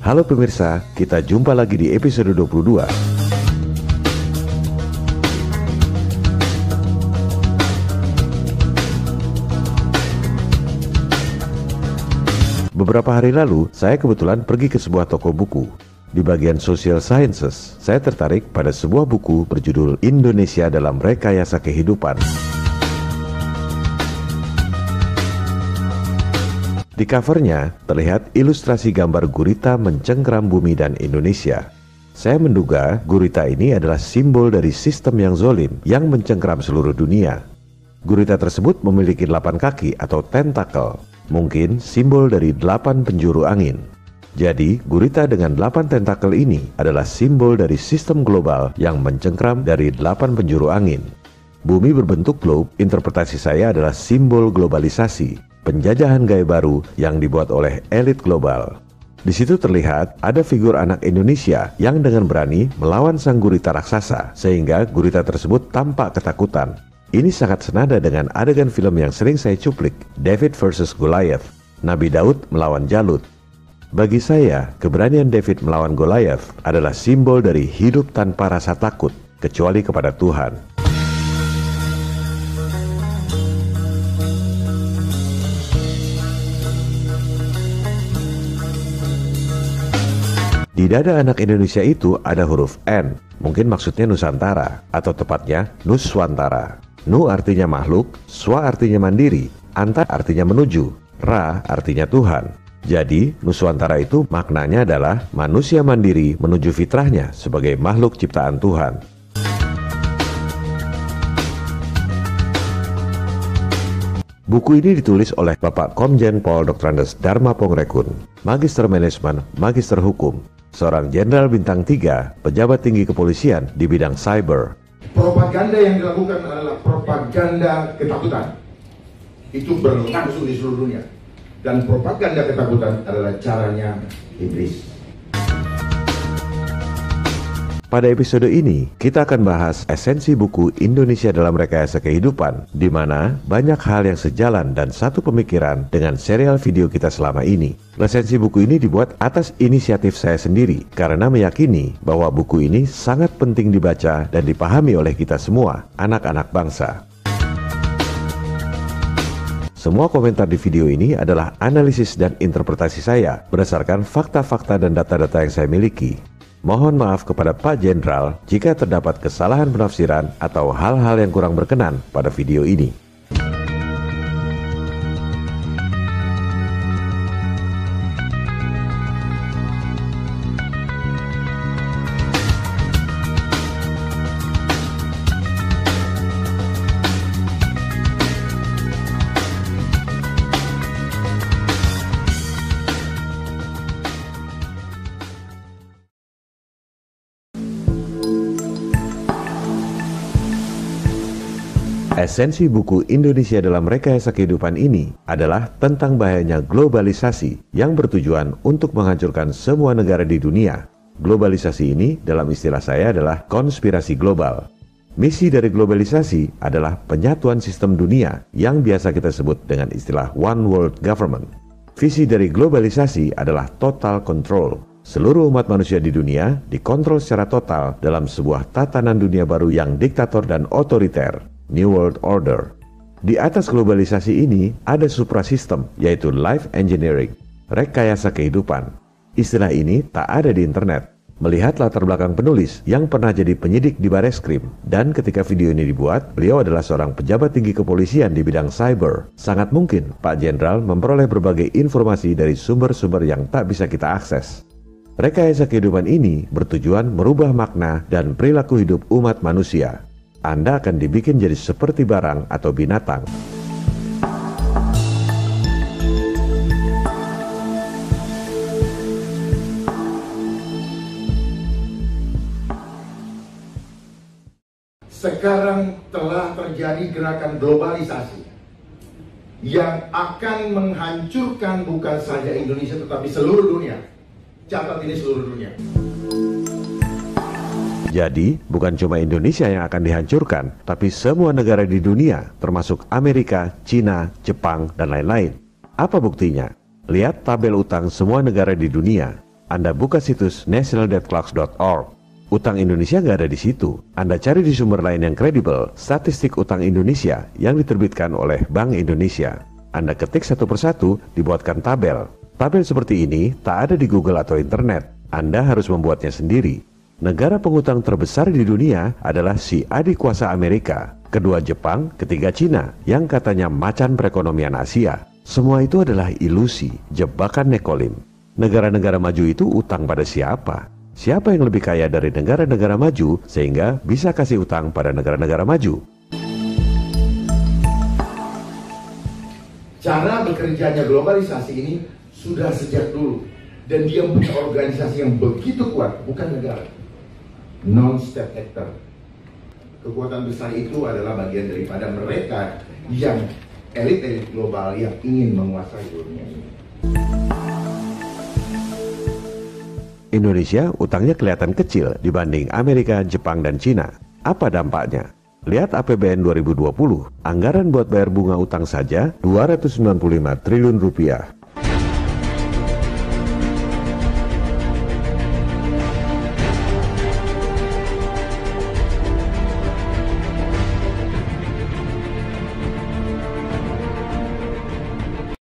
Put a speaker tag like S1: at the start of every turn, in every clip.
S1: Halo pemirsa, kita jumpa lagi di episode 22. Beberapa hari lalu, saya kebetulan pergi ke sebuah toko buku. Di bagian Social Sciences, saya tertarik pada sebuah buku berjudul Indonesia dalam Rekayasa Kehidupan. Di covernya terlihat ilustrasi gambar gurita mencengkeram bumi dan Indonesia. Saya menduga gurita ini adalah simbol dari sistem yang zolim yang mencengkeram seluruh dunia. Gurita tersebut memiliki 8 kaki atau tentakel, mungkin simbol dari 8 penjuru angin. Jadi, gurita dengan 8 tentakel ini adalah simbol dari sistem global yang mencengkeram dari 8 penjuru angin. Bumi berbentuk globe, interpretasi saya adalah simbol globalisasi, penjajahan gaya baru yang dibuat oleh elit global. Di situ terlihat ada figur anak Indonesia yang dengan berani melawan sang gurita raksasa, sehingga gurita tersebut tampak ketakutan. Ini sangat senada dengan adegan film yang sering saya cuplik, David vs Goliath, Nabi Daud melawan Jalut. Bagi saya, keberanian David melawan Goliath adalah simbol dari hidup tanpa rasa takut, kecuali kepada Tuhan. Di dada anak Indonesia itu ada huruf N, mungkin maksudnya Nusantara, atau tepatnya Nuswantara. Nu artinya makhluk, Swa artinya mandiri, Anta artinya menuju, Ra artinya Tuhan. Jadi, Nuswantara itu maknanya adalah manusia mandiri menuju fitrahnya sebagai makhluk ciptaan Tuhan. Buku ini ditulis oleh Bapak Komjen Pol Dr. Andes Dharma Pongrekun, Magister Manajemen, Magister Hukum, seorang Jenderal Bintang 3, pejabat tinggi kepolisian di bidang cyber.
S2: Propaganda yang dilakukan adalah propaganda ketakutan. Itu berlangsung di seluruh dunia. Dan propaganda ketakutan adalah caranya iblis.
S1: Pada episode ini, kita akan bahas esensi buku Indonesia dalam Rekayasa Kehidupan, di mana banyak hal yang sejalan dan satu pemikiran dengan serial video kita selama ini. Resensi buku ini dibuat atas inisiatif saya sendiri, karena meyakini bahwa buku ini sangat penting dibaca dan dipahami oleh kita semua, anak-anak bangsa. Semua komentar di video ini adalah analisis dan interpretasi saya berdasarkan fakta-fakta dan data-data yang saya miliki. Mohon maaf kepada Pak Jenderal jika terdapat kesalahan penafsiran atau hal-hal yang kurang berkenan pada video ini. Esensi buku Indonesia dalam Rekayasa Kehidupan ini adalah tentang bahayanya globalisasi yang bertujuan untuk menghancurkan semua negara di dunia. Globalisasi ini dalam istilah saya adalah konspirasi global. Misi dari globalisasi adalah penyatuan sistem dunia yang biasa kita sebut dengan istilah One World Government. Visi dari globalisasi adalah total control. Seluruh umat manusia di dunia dikontrol secara total dalam sebuah tatanan dunia baru yang diktator dan otoriter. New World Order. Di atas globalisasi ini ada suprasistem, yaitu life engineering, rekayasa kehidupan. Istilah ini tak ada di internet. Melihat latar belakang penulis yang pernah jadi penyidik di Bareskrim, dan ketika video ini dibuat, beliau adalah seorang pejabat tinggi kepolisian di bidang cyber. Sangat mungkin Pak Jenderal memperoleh berbagai informasi dari sumber-sumber yang tak bisa kita akses. Rekayasa kehidupan ini bertujuan merubah makna dan perilaku hidup umat manusia. Anda akan dibikin jadi seperti barang atau binatang.
S2: Sekarang telah terjadi gerakan globalisasi yang akan menghancurkan bukan saja Indonesia tetapi seluruh dunia. Catat ini seluruh dunia.
S1: Jadi, bukan cuma Indonesia yang akan dihancurkan, tapi semua negara di dunia, termasuk Amerika, Cina, Jepang, dan lain-lain. Apa buktinya? Lihat tabel utang semua negara di dunia. Anda buka situs nationaldebtclocks.org. Utang Indonesia nggak ada di situ. Anda cari di sumber lain yang kredibel, statistik utang Indonesia yang diterbitkan oleh Bank Indonesia. Anda ketik satu persatu, dibuatkan tabel. Tabel seperti ini tak ada di Google atau internet. Anda harus membuatnya sendiri. Negara pengutang terbesar di dunia adalah si adik kuasa Amerika, kedua Jepang, ketiga Cina, yang katanya macan perekonomian Asia. Semua itu adalah ilusi, jebakan Nekolim. Negara-negara maju itu utang pada siapa? Siapa yang lebih kaya dari negara-negara maju sehingga bisa kasih utang pada negara-negara maju?
S2: Cara bekerjanya globalisasi ini sudah sejak dulu. Dan dia punya organisasi yang begitu kuat, bukan negara. Non-state actor. Kekuatan besar itu adalah bagian daripada mereka yang elit-elit global yang ingin menguasai dunia ini.
S1: Indonesia utangnya kelihatan kecil dibanding Amerika, Jepang, dan Cina. Apa dampaknya? Lihat APBN 2020, anggaran buat bayar bunga utang saja 295 triliun rupiah.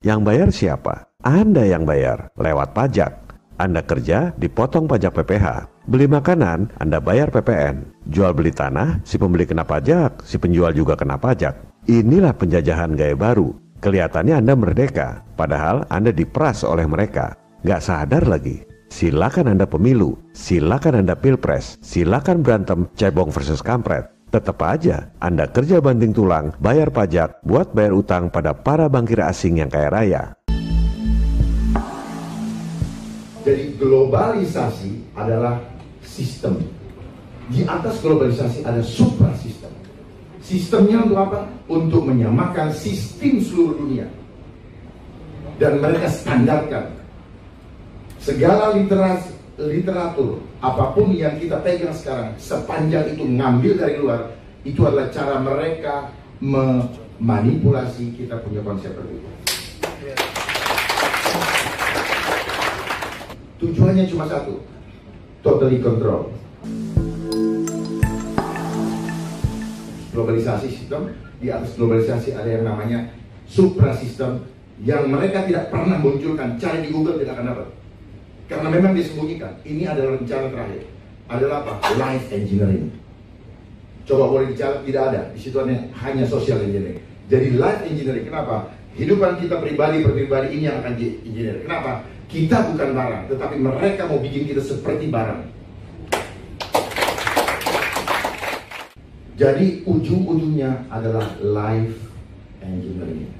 S1: Yang bayar siapa? Anda yang bayar, lewat pajak. Anda kerja, dipotong pajak PPh. Beli makanan, Anda bayar PPN. Jual beli tanah, si pembeli kena pajak, si penjual juga kena pajak. Inilah penjajahan gaya baru. Kelihatannya Anda merdeka, padahal Anda diperas oleh mereka. Gak sadar lagi. Silakan Anda pemilu, silakan Anda pilpres, silakan berantem cebong versus kampret. Tetap aja, Anda kerja banting tulang, bayar pajak, buat bayar utang pada para bankir asing yang kaya raya.
S2: Jadi globalisasi adalah sistem. Di atas globalisasi ada suprasistem. Sistemnya untuk apa? Untuk menyamakan sistem seluruh dunia. Dan mereka standarkan. Segala literatur, apapun yang kita pegang sekarang, sepanjang itu ngambil dari luar, itu adalah cara mereka memanipulasi kita punya konsep berbeda. Tujuannya cuma satu, totally control. Globalisasi sistem, di atas globalisasi ada yang namanya suprasistem yang mereka tidak pernah munculkan, cari di Google tidak akan dapat. Karena memang disembunyikan. Ini adalah rencana terakhir. Adalah apa? Life engineering. Coba boleh bicara, tidak ada. Di situ hanya social engineering. Jadi life engineering, kenapa? Kehidupan kita pribadi ini yang akan di-engineer. Kenapa? Kita bukan barang, tetapi mereka mau bikin kita seperti barang. Jadi ujung-ujungnya adalah life engineering.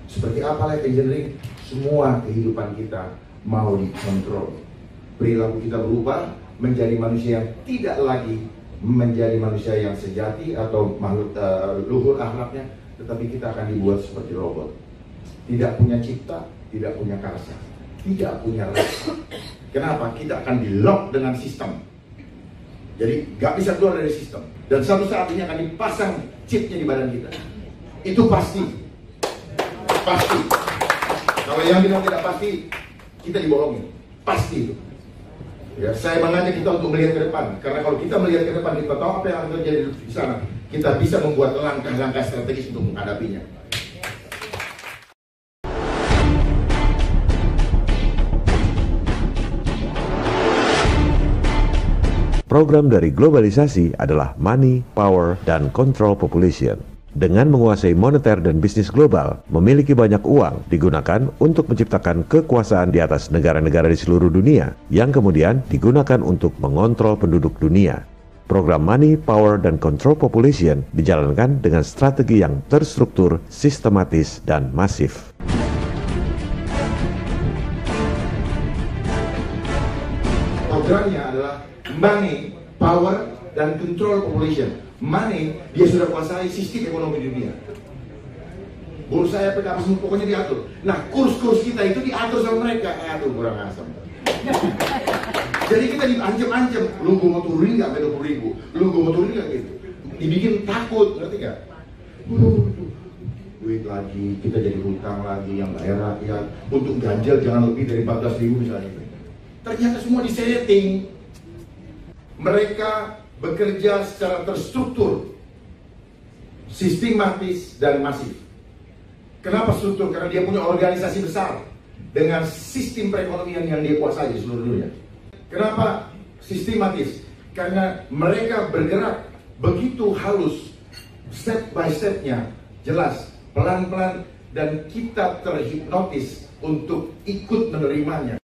S2: Seperti apa life engineering? Semua kehidupan kita mau dikontrol. Perilaku kita berubah menjadi manusia yang tidak lagi menjadi manusia yang sejati atau makhluk luhur akhlaknya, tetapi kita akan dibuat seperti robot. Tidak punya cipta, tidak punya karsa, tidak punya rasa. Kenapa? Kita akan di-lock dengan sistem. Jadi gak bisa keluar dari sistem. Dan suatu saat ini akan dipasang chipnya di badan kita. Itu pasti. Pasti. Kalau yang bilang tidak pasti, kita dibohongin. Pasti itu. Ya, saya mengajak kita untuk melihat ke depan. Karena kalau kita melihat ke depan, kita tahu apa yang akan terjadi di sana. Kita bisa membuat langkah-langkah strategis untuk menghadapinya.
S1: Program dari globalisasi adalah money, power, dan control population. Dengan menguasai moneter dan bisnis global, memiliki banyak uang digunakan untuk menciptakan kekuasaan di atas negara-negara di seluruh dunia yang kemudian digunakan untuk mengontrol penduduk dunia. Program Money, Power, dan Control Population dijalankan dengan strategi yang terstruktur, sistematis, dan masif.
S2: Programnya adalah Money, Power, dan Control Population. Money, dia sudah kuasai sistem ekonomi dunia. Bursa efek apa semua pokoknya diatur. Nah, kurs-kurs kita itu diatur sama mereka. Aduh, kurang asam. Jadi kita diancam-ancam. Lu gue mau turunin gak sampai 20.000? Lu gue mau turunin gak gitu? Dibikin takut, ngerti gak? Duit lagi, kita jadi hutang lagi yang bayar rakyat. Untuk ganjil jangan lebih dari 14.000 misalnya. Ternyata semua disetting. Mereka bekerja secara terstruktur, sistematis dan masif. Kenapa struktur? Karena dia punya organisasi besar dengan sistem perekonomian yang dia kuasai di seluruh dunia. Kenapa sistematis? Karena mereka bergerak begitu halus, step by stepnya, jelas, pelan-pelan, dan kita terhipnotis untuk ikut menerimanya.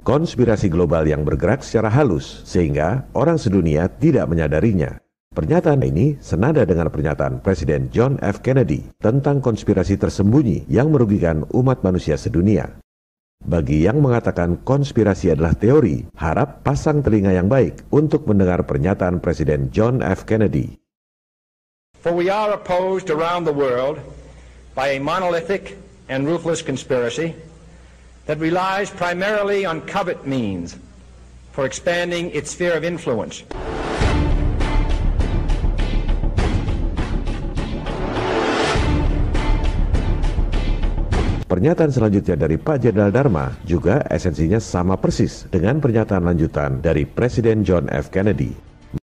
S1: Konspirasi global yang bergerak secara halus sehingga orang sedunia tidak menyadarinya. Pernyataan ini senada dengan pernyataan Presiden John F. Kennedy tentang konspirasi tersembunyi yang merugikan umat manusia sedunia. Bagi yang mengatakan konspirasi adalah teori, harap pasang telinga yang baik untuk mendengar pernyataan Presiden John F. Kennedy.
S3: For we are opposed around the world by a monolithic and ruthless conspiracy that relies primarily on covert means for expanding its sphere of influence.
S1: Pernyataan selanjutnya dari Pak Jenderal Dharma juga esensinya sama persis dengan pernyataan lanjutan dari Presiden John F. Kennedy.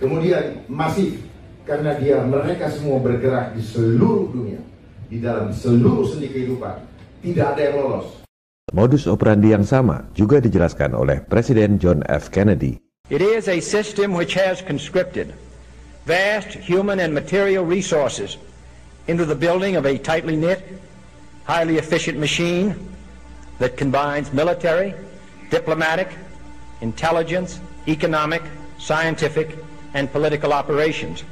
S2: Kemudian masif, karena mereka semua bergerak di seluruh dunia, di dalam seluruh sendi kehidupan, tidak ada yang lolos.
S1: Modus operandi yang sama juga dijelaskan oleh Presiden John F. Kennedy.
S3: It is a system which has conscripted vast human and material resources into the building of a tightly knit, highly efficient machine that combines military, diplomatic, intelligence, economic, scientific, and political operations.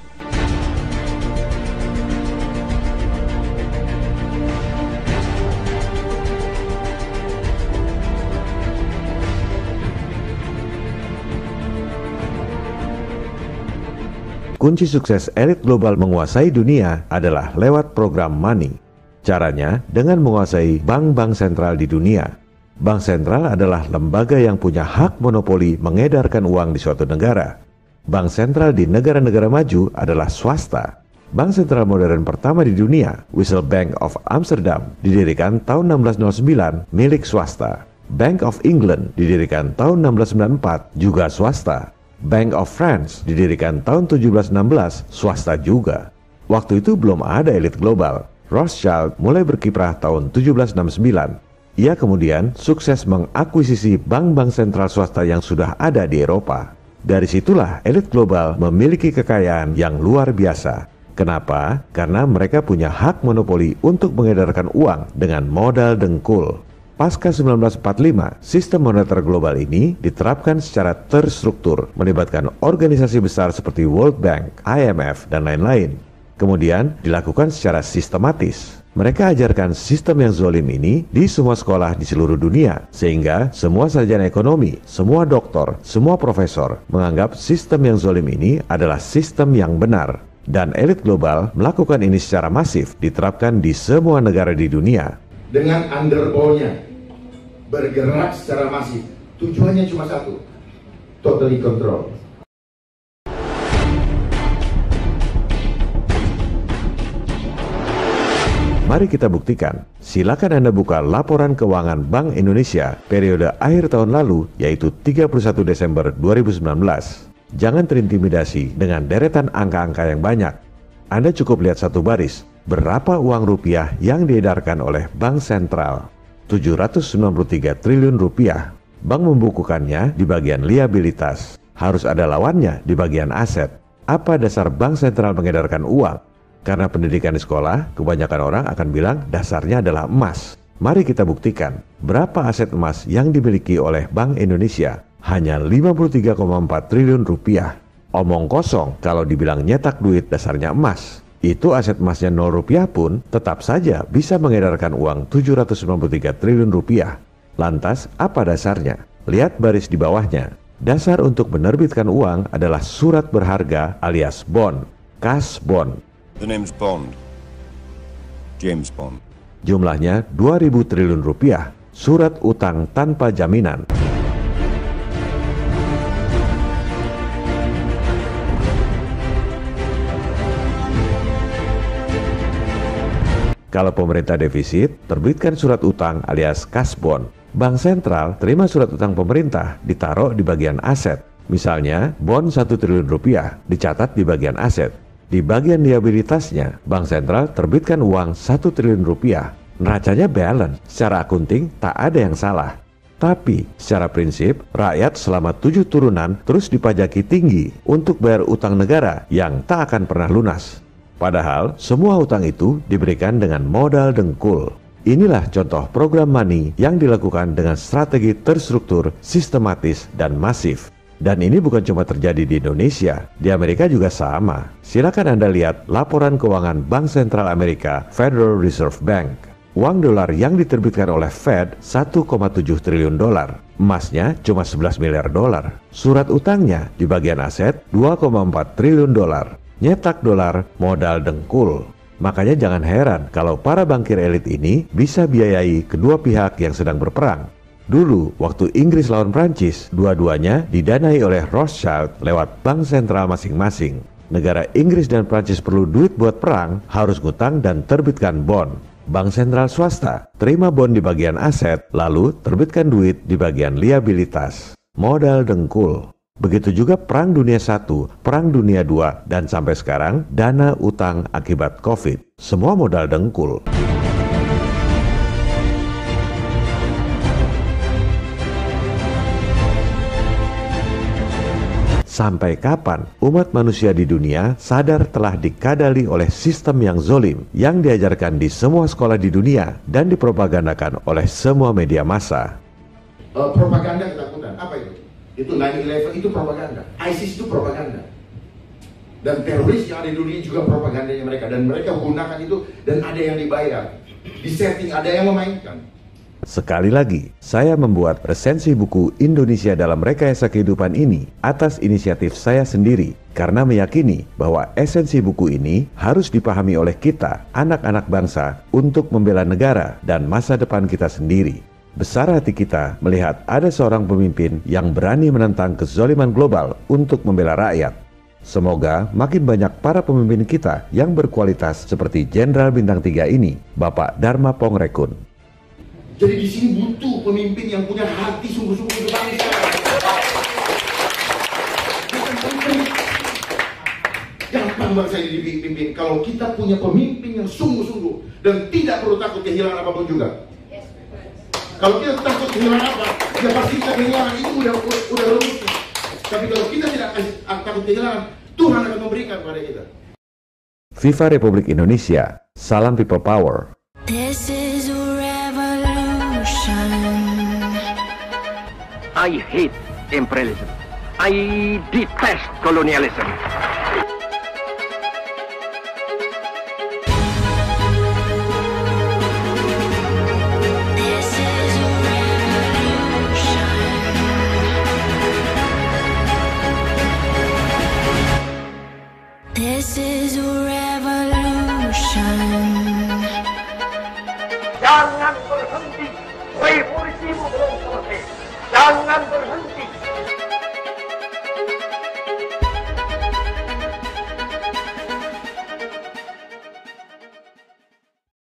S1: Kunci sukses elit global menguasai dunia adalah lewat program money. Caranya dengan menguasai bank-bank sentral di dunia. Bank sentral adalah lembaga yang punya hak monopoli mengedarkan uang di suatu negara. Bank sentral di negara-negara maju adalah swasta. Bank sentral modern pertama di dunia, Wissel Bank of Amsterdam, didirikan tahun 1609 milik swasta. Bank of England didirikan tahun 1694 juga swasta. Bank of France didirikan tahun 1716 swasta juga. Waktu itu belum ada elit global. Rothschild mulai berkiprah tahun 1769. Ia kemudian sukses mengakuisisi bank-bank sentral swasta yang sudah ada di Eropa. Dari situlah elit global memiliki kekayaan yang luar biasa. Kenapa? Karena mereka punya hak monopoli untuk mengedarkan uang dengan modal dengkul. Pasca 1945, sistem moneter global ini diterapkan secara terstruktur, melibatkan organisasi besar seperti World Bank, IMF, dan lain-lain. Kemudian dilakukan secara sistematis. Mereka ajarkan sistem yang zolim ini di semua sekolah di seluruh dunia, sehingga semua sarjana ekonomi, semua doktor, semua profesor menganggap sistem yang zolim ini adalah sistem yang benar. Dan elit global melakukan ini secara masif, diterapkan di semua negara di dunia.
S2: Dengan underball-nya bergerak secara masif, tujuannya cuma satu, totally control.
S1: Mari kita buktikan. Silakan Anda buka laporan keuangan Bank Indonesia periode akhir tahun lalu, yaitu 31 Desember 2019. Jangan terintimidasi dengan deretan angka-angka yang banyak. Anda cukup lihat satu baris, berapa uang rupiah yang diedarkan oleh Bank Sentral. 793 triliun rupiah. Bank membukukannya di bagian liabilitas. Harus ada lawannya di bagian aset. Apa dasar Bank Sentral mengedarkan uang? Karena pendidikan di sekolah, kebanyakan orang akan bilang dasarnya adalah emas. Mari kita buktikan berapa aset emas yang dimiliki oleh Bank Indonesia. Hanya 53,4 triliun rupiah. Omong kosong kalau dibilang nyetak duit dasarnya emas. Itu aset emasnya 0 rupiah pun tetap saja bisa mengedarkan uang 793 triliun rupiah. Lantas apa dasarnya? Lihat baris di bawahnya. Dasar untuk menerbitkan uang adalah surat berharga alias bond, cash bond.
S4: The name's Bond. James Bond.
S1: Jumlahnya 2.000 triliun rupiah. Surat utang tanpa jaminan. Kalau pemerintah defisit, terbitkan surat utang alias cash bond. Bank sentral terima surat utang pemerintah ditaruh di bagian aset. Misalnya, bon 1 triliun rupiah dicatat di bagian aset. Di bagian liabilitasnya, bank sentral terbitkan uang 1 triliun rupiah. Neracanya balance, secara akunting tak ada yang salah. Tapi, secara prinsip, rakyat selama 7 turunan terus dipajaki tinggi untuk bayar utang negara yang tak akan pernah lunas. Padahal, semua utang itu diberikan dengan modal dengkul. Inilah contoh program money yang dilakukan dengan strategi terstruktur, sistematis, dan masif. Dan ini bukan cuma terjadi di Indonesia, di Amerika juga sama. Silakan Anda lihat laporan keuangan Bank Sentral Amerika, Federal Reserve Bank. Uang dolar yang diterbitkan oleh Fed 1,7 triliun dolar. Emasnya cuma 11 miliar dolar. Surat utangnya di bagian aset 2,4 triliun dolar. Nyetak dolar modal dengkul. Makanya jangan heran kalau para bankir elit ini bisa biayai kedua pihak yang sedang berperang. Dulu, waktu Inggris lawan Prancis, dua-duanya didanai oleh Rothschild lewat bank sentral masing-masing. Negara Inggris dan Prancis perlu duit buat perang, harus ngutang dan terbitkan bond. Bank sentral swasta terima bond di bagian aset, lalu terbitkan duit di bagian liabilitas. Modal dengkul. Begitu juga Perang Dunia I, Perang Dunia II, dan sampai sekarang dana utang akibat COVID. Semua modal dengkul. Sampai kapan umat manusia di dunia sadar telah dikadali oleh sistem yang zolim yang diajarkan di semua sekolah di dunia dan dipropagandakan oleh semua media massa?
S2: Propaganda ketakutan, apa itu? Itu 9/11 itu propaganda, ISIS itu propaganda, dan teroris yang ada di dunia juga propagandanya mereka, dan mereka gunakan itu dan ada yang dibayar, disetting, ada yang memainkan.
S1: Sekali lagi, saya membuat resensi buku Indonesia dalam Rekayasa Kehidupan ini atas inisiatif saya sendiri karena meyakini bahwa esensi buku ini harus dipahami oleh kita, anak-anak bangsa, untuk membela negara dan masa depan kita sendiri. Besar hati kita melihat ada seorang pemimpin yang berani menentang kezaliman global untuk membela rakyat. Semoga makin banyak para pemimpin kita yang berkualitas seperti Jenderal Bintang 3 ini, Bapak Dharma Pongrekun.
S2: Jadi di sini butuh pemimpin yang punya hati sungguh-sungguh untuk bangsa. Gampang bangsa ini dipimpin kalau kita punya pemimpin yang sungguh-sungguh dan tidak perlu takut kehilangan apapun juga. Kalau kita takut kehilangan apa, ya pasti kita kehilangan, itu udah rumus. Tapi kalau kita tidak takut kehilangan, Tuhan akan memberikan kepada kita.
S1: Viva Republik Indonesia, salam people power.
S5: This is a revolution.
S3: I hate imperialism. I detest colonialism.
S5: This is a revolution.
S3: Jangan berhenti, revolusimu belum selesai. Jangan berhenti.